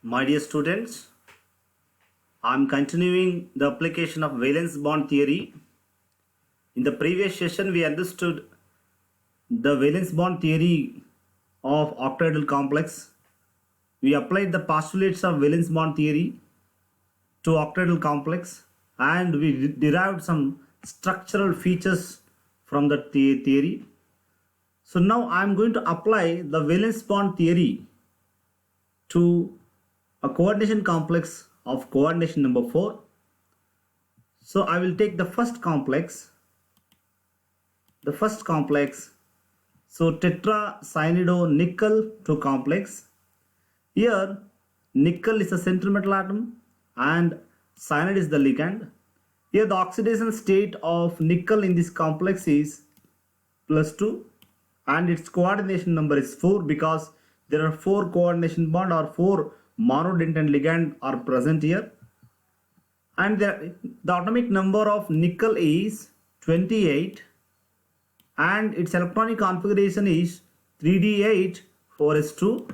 My dear students, I am continuing the application of valence bond theory. In the previous session, we understood the valence bond theory of octahedral complex. We applied the postulates of valence bond theory to octahedral complex and we derived some structural features from that theory. So now I am going to apply the valence bond theory to a coordination complex of coordination number 4. So I will take the first complex. So tetracyanidonyl 2 complex. Here nickel is a central metal atom and cyanide is the ligand. Here the oxidation state of nickel in this complex is +2 and its coordination number is 4 because there are 4 coordination bond or 4 monodentate ligand are present here. And the atomic number of nickel is 28 and its electronic configuration is 3d8 4s2.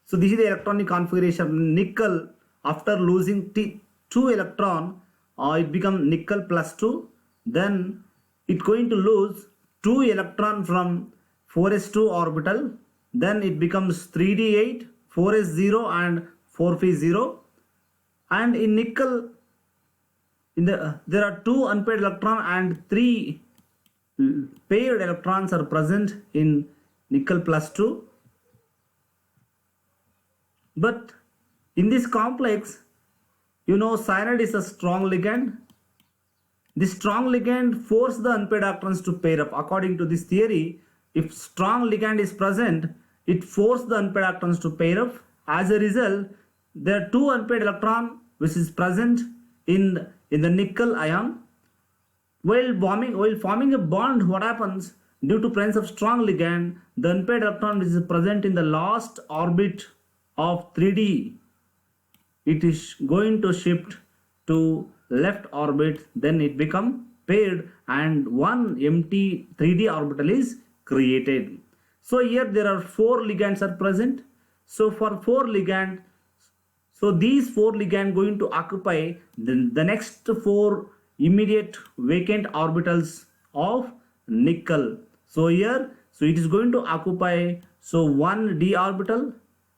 So this is the electronic configuration of nickel. After losing 2 electron, it becomes nickel +2. Then it's going to lose 2 electron from 4s2 orbital. Then it becomes 3d8, 4s0 and 4p0. And in nickel, there are 2 unpaired electrons and 3 paired electrons are present in nickel +2. But in this complex, cyanide is a strong ligand. This strong ligand forces the unpaired electrons to pair up. According to this theory, if strong ligand is present, it forces the unpaired electrons to pair up. As a result, there are 2 unpaired electrons which is present in the nickel ion. While forming a bond, what happens? Due to presence of strong ligand, the unpaired electron which is present in the last orbit of 3d, it is going to shift to left orbit, then it become paired and one empty 3d orbital is created. So here there are 4 ligands are present. So for 4 ligand, so these 4 ligand going to occupy the next 4 immediate vacant orbitals of nickel. So here, so it is going to occupy one d orbital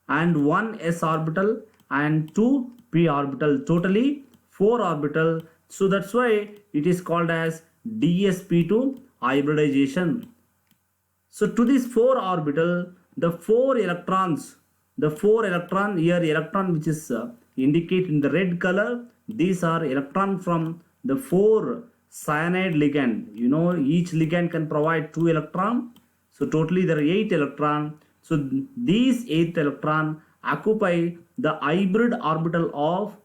and one s orbital and 2 p orbital, totally 4 orbital. So that's why it is called as dsp2 hybridization. So to this 4 orbital, the 4 electrons here, electron which is indicated in the red color, these are electron from the 4 cyanide ligand. Each ligand can provide 2 electron. So totally there are 8 electron. So these 8 electron occupy the hybrid orbital of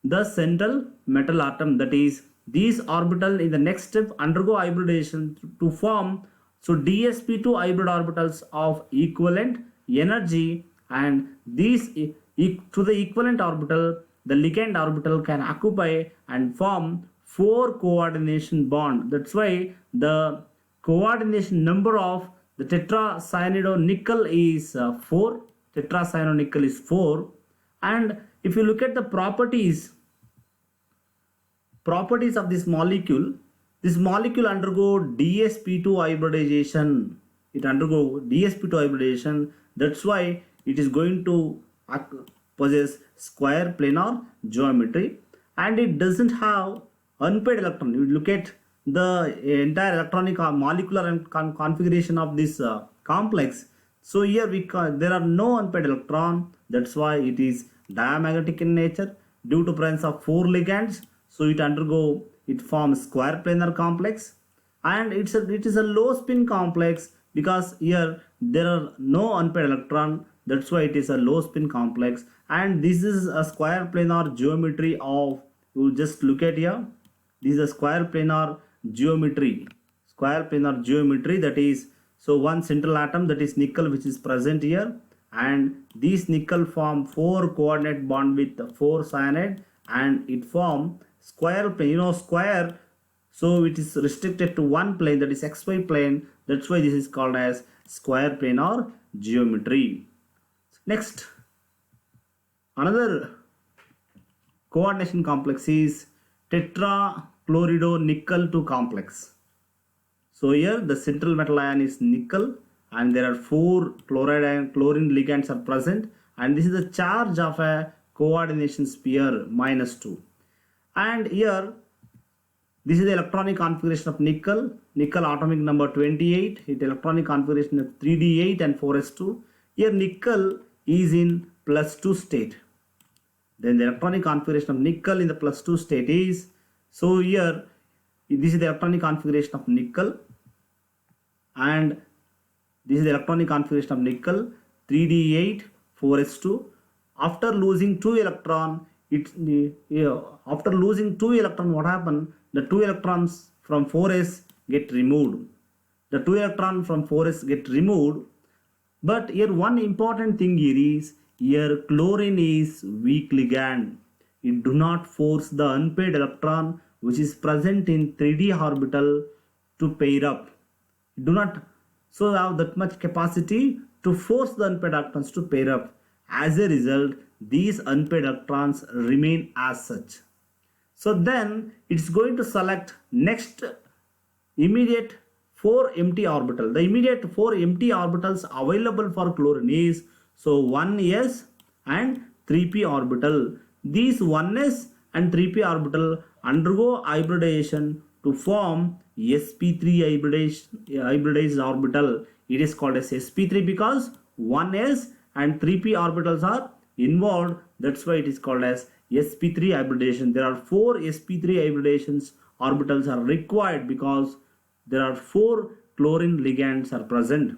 the central metal atom. That is, these orbital in the next step undergo hybridization to form dsp2 hybrid orbitals of equivalent energy, and these to the equivalent orbital, the ligand orbital can occupy and form 4 coordination bond. That's why the coordination number of the tetracyanidonyl is 4. Tetracyanidonyl is 4. And if you look at the properties of this molecule undergo dsp2 hybridization. It undergo dsp2 hybridization. That's why it is going to possess square planar geometry, and it doesn't have unpaired electron. You look at the entire electronic molecular and configuration of this complex. So here there are no unpaired electron. That's why it is diamagnetic in nature. Due to presence of 4 ligands, so it forms square planar complex, and it is a low spin complex because here there are no unpaired electron. That's why it is a low spin complex, and this is a square planar geometry of, you just look at here, this is a square planar geometry, that is, so one central atom, that is nickel, which is present here, and these nickel form 4 coordinate bond with 4 cyanide, and it form square plane. Square, so it is restricted to one plane, that is xy plane. That's why this is called as square planar geometry. Next, another coordination complex is tetrachlorido-nickel 2 complex. So here the central metal ion is nickel and there are 4 chloride and chlorine ligands are present, and this is the charge of a coordination sphere -2. And here this is the electronic configuration of nickel. Nickel atomic number 28. It electronic configuration of 3d8 and 4s2. Here nickel is in +2 state. Then the electronic configuration of nickel in the +2 state is, so here this is the electronic configuration of nickel, and this is the electronic configuration of nickel 3d8 4s2. After losing 2 electron, after losing 2 electron, what happened? The 2 electrons from 4s get removed. The 2 electron from 4s get removed. But here one important thing here is, here chlorine is weak ligand. It do not force the unpaired electron which is present in 3d orbital to pair up. It do not so have that much capacity to force the unpaired electrons to pair up. As a result, these unpaired electrons remain as such. So then it's going to select next immediate 4 empty orbital. The immediate 4 empty orbitals available for chlorine is, so 1s and 3p orbital. These 1s and 3p orbital undergo hybridization to form sp3 hybridized orbital. It is called as sp3 because 1s and 3p orbitals are involved. That's why it is called as sp3 hybridization. There are 4 sp3 hybridations orbitals are required because there are 4 chlorine ligands are present,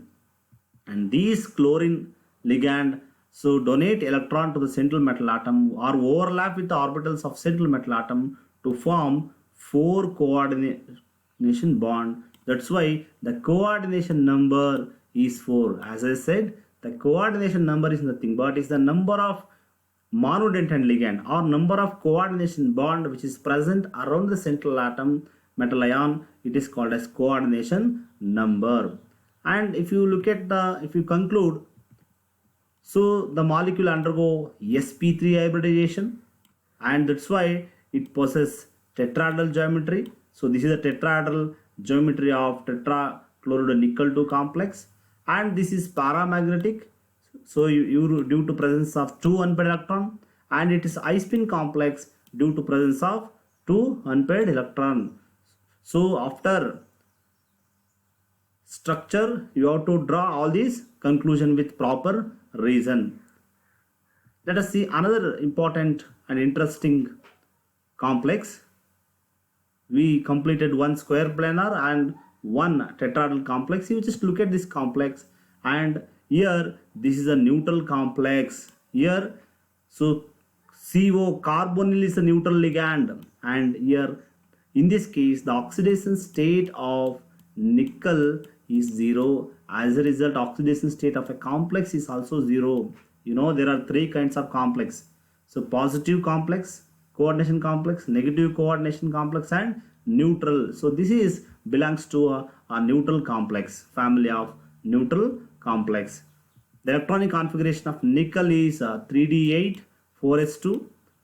and these chlorine ligand so donate electron to the central metal atom or overlap with the orbitals of central metal atom to form 4 coordination bond. That's why the coordination number is 4. As I said, the coordination number is nothing but is the number of monodentate ligand or number of coordination bond which is present around the central atom metal ion. It is called as coordination number. And if you look at if you conclude, so the molecule undergo sp3 hybridization, and that's why it possesses tetrahedral geometry. So this is the tetrahedral geometry of tetrachlorido-nickel 2 complex, and this is paramagnetic. So you due to presence of 2 unpaired electron, and it is high spin complex due to presence of 2 unpaired electron. So after structure, you have to draw all these conclusion with proper reason. Let us see another important and interesting complex. We completed one square planar and one tetrahedral complex. You just look at this complex, and here this is a neutral complex. Here, so CO carbonyl is a neutral ligand, and here in this case the oxidation state of nickel is 0. As a result, oxidation state of a complex is also 0. You know, there are 3 kinds of complex. So positive complex, coordination complex, negative coordination complex, and neutral. So this is belongs to a neutral complex, family of neutral complex. The electronic configuration of nickel is 3d8 4s2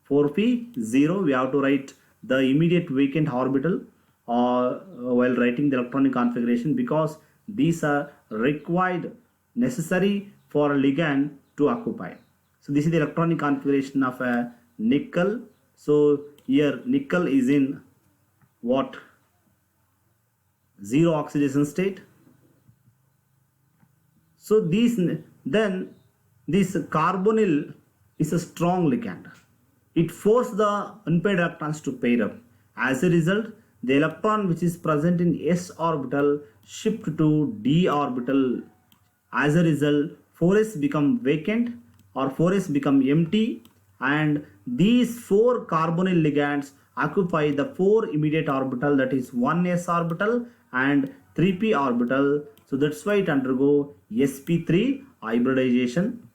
4p0. We have to write the immediate vacant orbital while writing the electronic configuration, because these are required necessary for a ligand to occupy. So this is the electronic configuration of a nickel. So here nickel is in what? 0 oxidation state. So this carbonyl is a strong ligand. It forces the unpaired electrons to pair up. As a result, the electron which is present in s orbital shift to d orbital. As a result, 4s become vacant or 4s become empty, and these 4 carbonyl ligands occupy the 4 immediate orbital, that is 1s orbital and 3p orbital. So that's why it undergo sp3 hybridization.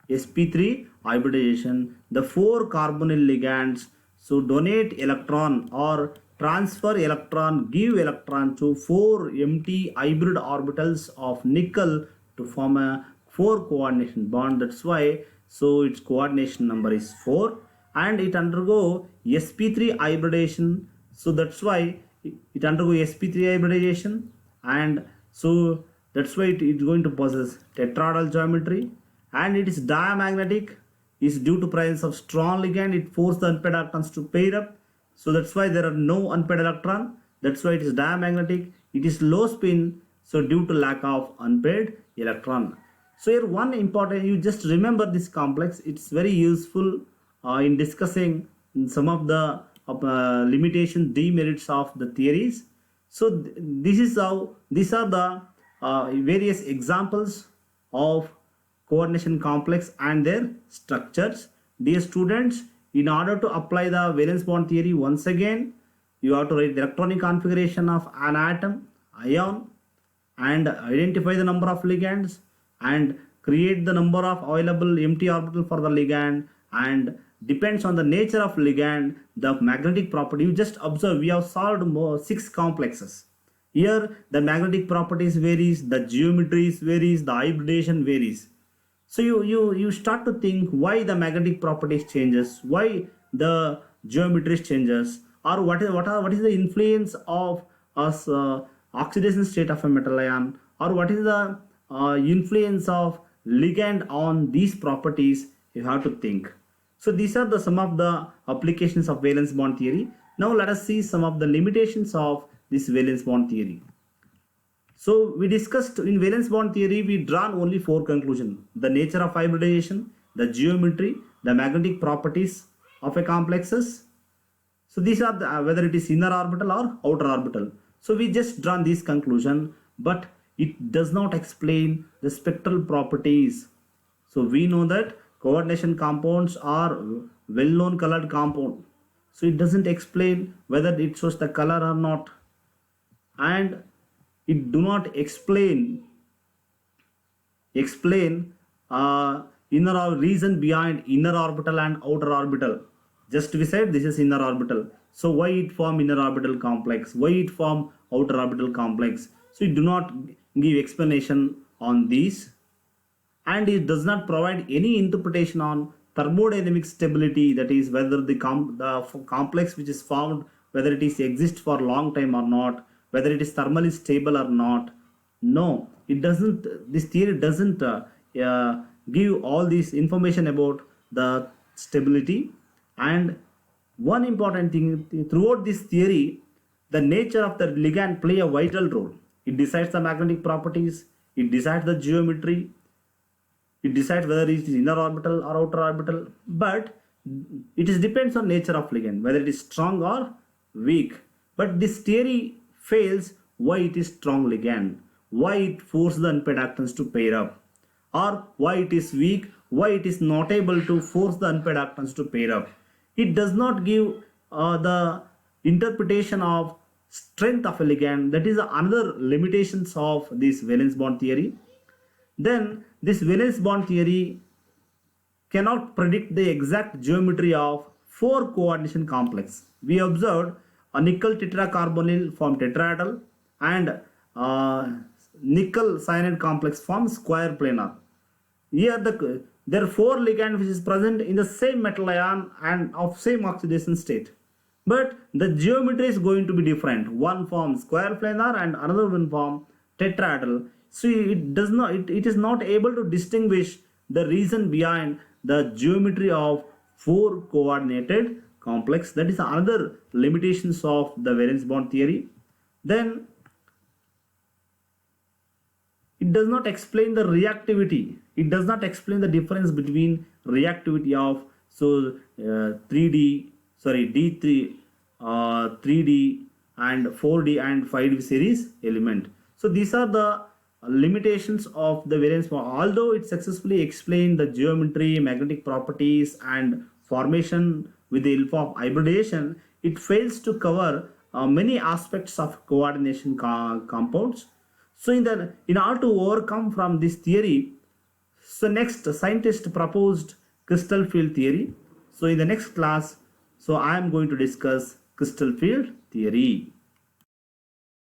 sp3 hybridization, the 4 carbonyl ligands so donate electron or transfer electron, give electron to 4 empty hybrid orbitals of nickel to form a 4 coordination bond. That's why so its coordination number is 4, and it undergo sp3 hybridization. So that's why it undergo sp3 hybridization, and so that's why it is going to possess tetrahedral geometry, and it is diamagnetic. Is due to presence of strong ligand, it forces the unpaired electrons to pair up. So that's why there are no unpaired electron. That's why it is diamagnetic. It is low spin, so due to lack of unpaired electron. So here one important, you just remember this complex. It's very useful in discussing some of the limitation demerits of the theories. So this is how, these are the various examples of coordination complex and their structures. Dear students, in order to apply the valence bond theory, once again you have to write the electronic configuration of an atom, ion, and identify the number of ligands, and create the number of available empty orbital for the ligand, and depends on the nature of ligand, the magnetic property. You just observe, we have solved 6 complexes. Here the magnetic properties varies, the geometries varies, the hybridization varies. So you start to think why the magnetic properties changes, why the geometries changes, or what is the influence of oxidation state of a metal ion, or what is the influence of ligand on these properties. You have to think. So these are some of the applications of valence bond theory. Now let us see some of the limitations of this valence bond theory. So we discussed in valence bond theory, we drawn only 4 conclusions: the nature of hybridization, the geometry, the magnetic properties of a complexes. So these are the, whether it is inner orbital or outer orbital. So we just drawn this conclusion, but it does not explain the spectral properties. So we know that coordination compounds are well-known colored compound. So it doesn't explain whether it shows the color or not, and it do not explain inner or reason behind inner orbital and outer orbital. Just we said this is inner orbital. So why it form inner orbital complex? Why it form outer orbital complex? So it do not give explanation on these, and it does not provide any interpretation on thermodynamic stability. That is whether the complex which is formed, whether it is exist for long time or not, whether it is thermally stable or not. No, it doesn't. This theory doesn't give all this information about the stability. And one important thing throughout this theory, the nature of the ligand play a vital role. It decides the magnetic properties, it decides the geometry, it decides whether it is inner orbital or outer orbital, but it is depends on nature of ligand, whether it is strong or weak. But this theory fails why it is strong ligand, why it forces the unpaired electrons to pair up, or why it is weak, why it is not able to force the unpaired electrons to pair up. It does not give the interpretation of strength of a ligand. That is another limitations of this valence bond theory. Then this valence bond theory cannot predict the exact geometry of 4 coordination complex. We observed a nickel tetracarbonyl form tetrahedral, and nickel cyanide complex forms square planar. Here there are 4 ligands which is present in the same metal ion and of same oxidation state, but the geometry is going to be different. One forms square planar and another one form tetrahedral. So it is not able to distinguish the reason behind the geometry of 4 coordinated complex. That is another limitations of the valence bond theory. Then it does not explain the reactivity. It does not explain the difference between reactivity of D3, 3D and 4D and 5D series element. So these are the limitations of the valence bond. Although it successfully explained the geometry, magnetic properties and formation with the help of hybridization, it fails to cover many aspects of coordination compounds. So in order to overcome from this theory, so next scientists proposed crystal field theory. So in the next class, so I am going to discuss crystal field theory.